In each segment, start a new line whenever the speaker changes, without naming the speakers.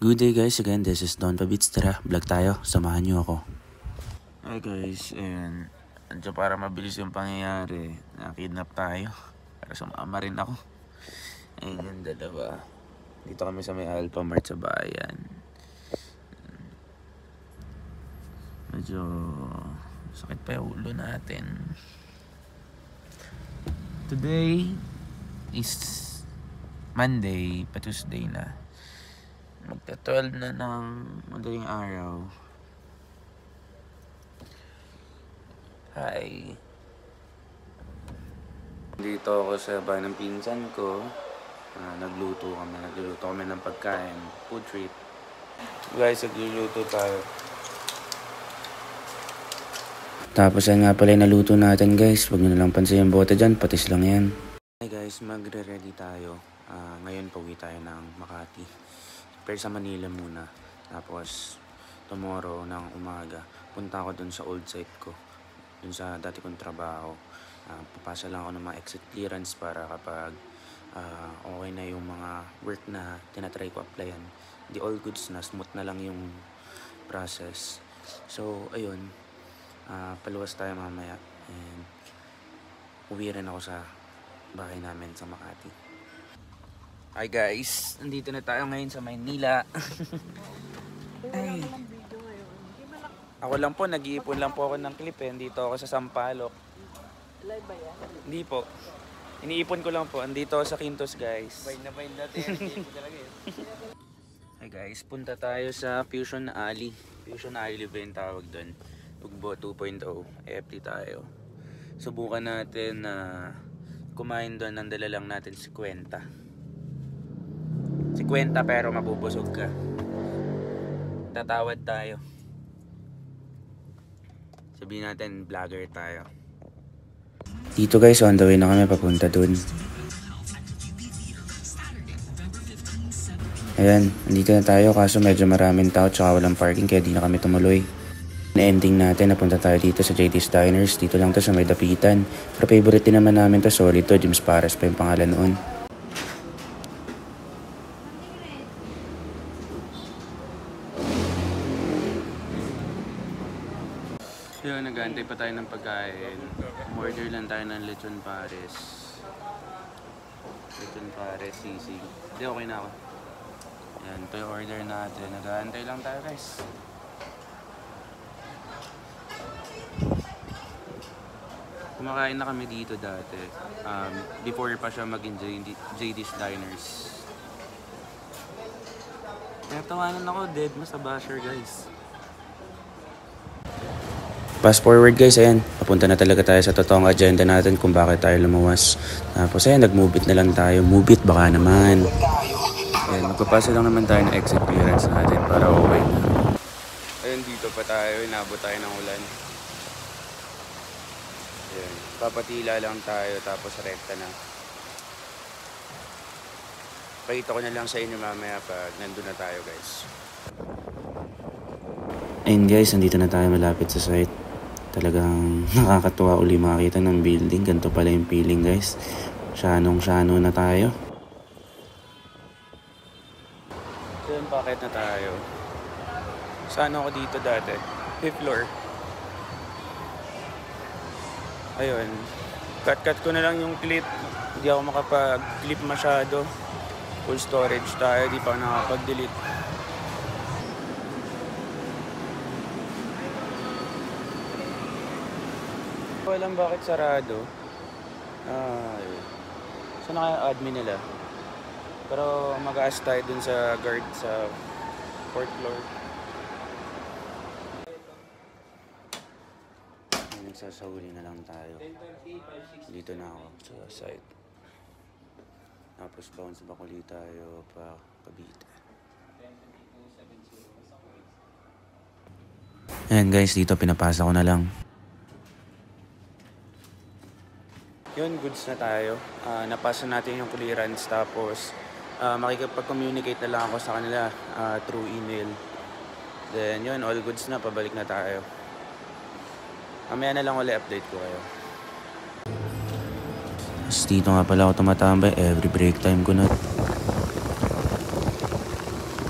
Good day guys, again this is Don Pabits. Tara, vlog tayo, samahan niyo ako. Hi guys, and andiyan para mabilis yung pangyayari. Nakidnap tayo, para sumama rin ako. Ayun, dalawa. Dito kami sa may Alpha Mart sa bayan. Medyo sakit pa yung ulo natin. Today is Monday, pa Tuesday na. Magta-12 na ng madaling araw. Hi. Dito ako sa bahay ng pinsan ko. Nagluluto kami ng pagkain. Food trip. Guys, nagluluto tayo. Tapos yan nga pala yung naluto natin guys. Huwag nyo nalang pansin yung bote dyan. Patis lang yan. Hi guys, magre-ready tayo. Ngayon pauwi tayo ng Makati. Pero sa Manila muna. Tapos tomorrow ng umaga punta ako dun sa old site ko, dun sa dati kong trabaho. Papasa lang ako ng mga exit clearance para kapag okay na yung mga work na tinatry ko applyan, di all goods na, smooth na lang yung process. So ayun, paluwas tayo mamaya and uwi rin ako sa bahay namin sa Makati. Hi guys, nandito na tayo ngayon sa Maynila. Ay. Ako lang po, nag-iipon lang po ako ng clip eh. Dito ako sa Sampaloc.
Live ba yan?
Hindi po. Iniipon ko lang po. Andito ako sa Quintos guys.
Bind natin. Hindi talaga yun.
Hi guys, punta tayo sa Fusion Alley. Fusion Alley ba yung tawag doon? Ugbo 2.0. FT tayo. Subukan natin na kumain doon. Ang dala lang natin 50 pero mabubusog ka. Tatawad tayo. Sabihin natin vlogger tayo. Dito guys, on the way na kami papunta dun. Ayan, nandito na tayo kaso medyo maraming tao tsaka walang parking kaya di na kami tumuloy. Na-ending natin, napunta tayo dito sa JD's Diners. Dito lang to sa may Dapitan. Pero favorite din naman namin to, solid to. James Pares pa yung pangalan noon. Yun, nag-aantay pa tayo ng pagkain. Order lang tayo ng lechon pares. Lechon pares, sisig. Hindi, okay na ako. Yan, ito yung order natin. Nag-aantay lang tayo guys. Kumakain na kami dito dati. Before pa siya maging JD's Diners. Kaya tawanan ako, dead mas sa basher guys. Fast forward guys, ayan, papunta na talaga tayo sa totoong agenda natin kung bakit tayo lumuwas. Tapos ayan, nag-move it na lang tayo. Move it, baka naman. Ayan, magpapasa lang naman tayo ng exit clearance natin para okay na. Ayan, dito pa tayo, inabot tayo ng ulan. Ayan, papatila lang tayo tapos rekta na. Pakita ko na lang sa inyo mamaya pag nandun na tayo guys. Ayun guys, nandito na tayo malapit sa site. Talagang nakakatuwa uli makakita ng building. Ganito pala yung feeling guys. Syanong-syano na tayo. So yun, bakit na tayo? Saan ako dito dati? 5th floor. Ayun. Cut ko na lang yung clip. Hindi ako makapag-clip masyado. Full storage tayo. Di pa nakapag-delete. Alam bakit sarado. Saan na kaya admin nila? Pero mag-aas tayo dun sa guard sa 4th floor. Nagsasahuli na lang tayo. Dito na ako sa site. Tapos bounce back ulit tayo pa Cavite. Ayan guys, dito pinapasa ko na lang. Yun, goods na tayo. Napasa natin yung clearance tapos makikipag-communicate na lang ako sa kanila through email. Then yun, all goods na, pabalik na tayo. Mamaya na lang ulit update ko kayo. Tapos dito nga pala ako tumatambay every break time ko na.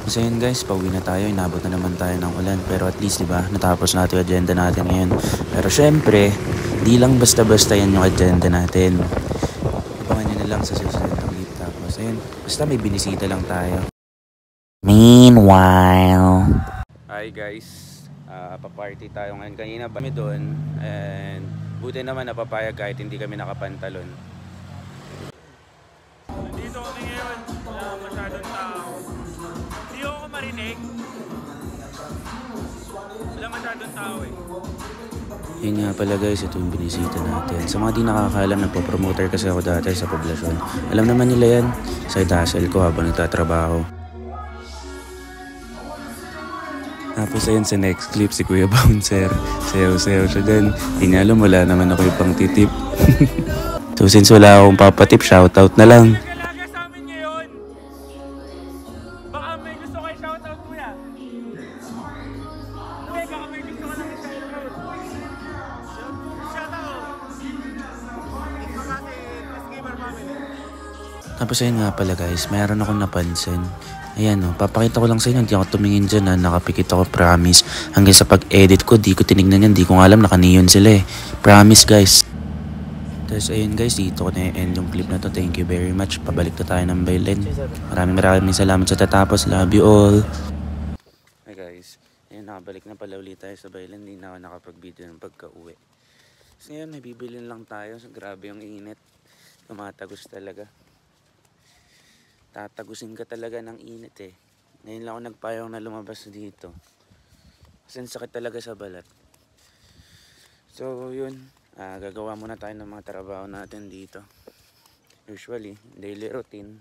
So yun guys, pauwi na tayo, inabot na naman tayo ng ulan. Pero at least diba, natapos natin yung agenda natin ngayon. Pero syempre, di lang basta-basta yan yung agenda natin. Abangan nyo na lang sa susunod ng clip. Tapos ayun, basta may binisita lang tayo. Meanwhile, hi guys, pa-party tayo ngayon. Kanina kami doon and buti naman napapayag kahit hindi kami nakapantalon.
Dito kami ngayon, wala masyadong tao. Hindi ako marinig. Wala masyadong tao eh.
Yun nga pala guys, ito yung binisita natin. Sa mga di nakakaalam, nagpo-promoter kasi ako dati sa poblasyon. Alam naman nila yan, side hustle ko habang nagtatrabaho. Tapos ayun sa next clip, si Kuya Bouncer. Sayaw-sayaw siya dyan. Hindi niya alam, wala naman ako yung pang titip. So since wala akong papatip, shoutout na lang.
Nag-alaga sa amin ngayon. Baka may gusto kayo shoutout kuya. Hindi, baka may gusto ka lang i-shoutout. Shoutout. Ito kasi, Mas Gamer Family.
Tapos ayun nga pala guys, mayroon akong napansin. Ayan o, papakita ko lang sa inyo, hindi ako tumingin dyan ha, nakapikit ako, promise. Hanggang sa pag-edit ko, di ko tinignan yan, di ko nga alam, naka-neon sila eh. Promise guys. Tapos ayun guys, dito ko na-end yung clip na to, thank you very much. Pabalik na tayo ng Bailen. Maraming salamat sa tatapos, love you all. Hi guys, ayun, nakabalik na pala ulit tayo sa Bailen, hindi na ako nakapag-video ng pagka-uwi. So ngayon, may bibilin lang tayo, so, grabe yung init, tumatagos talaga. Tatagusin ka talaga ng init eh. Ngayon lang ako nagpayong na lumabas dito. Kasi sakit talaga sa balat. So yun, gagawa muna tayo ng mga trabaho natin dito. Usually, daily routine.